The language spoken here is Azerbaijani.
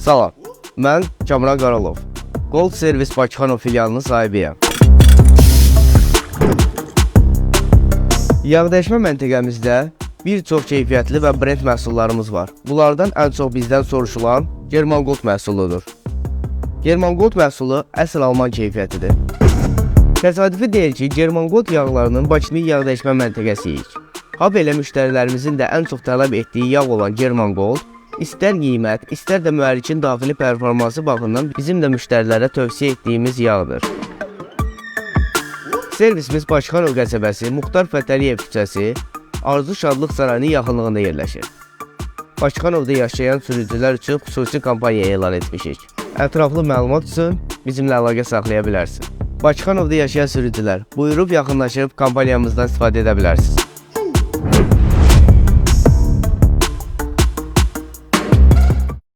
Salam, mən Kamran Qaralov, Gold Servis Bakıxanov filialının sahibiyəm. Yağdəyişmə məntəqəmizdə bir çox keyfiyyətli və brend məhsullarımız var. Bunlardan ən çox bizdən soruşulan Germangold məhsuludur. Germangold məhsulu əsl Alman keyfiyyətidir. Təsadüfi deyil ki, Germangold yağlarının Bakının yağdəyişmə məntəqəsiyik. Habelə müştərilərimizin də ən çox tələb etdiyi yağ olan Germangold, istər qiymət, istər də mühərrikin daxili performansı baxımından bizim də müştərilərə tövsiyə etdiyimiz yağdır. Servisimiz Bakıxanov qəsəbəsi, Muxtar Fətəliyev küçəsi, Arzu Şadlıq Sarayının yaxınlığında yerləşir. Bakıxanovda yaşayan sürücülər üçün xüsusi kampaniya elan etmişik. Ətraflı məlumat üçün bizimlə əlaqə saxlaya bilərsin. Bakıxanovda yaşayan sürücülər, buyurub yaxınlaşıb kampaniyamızdan istifadə edə bilərsiniz.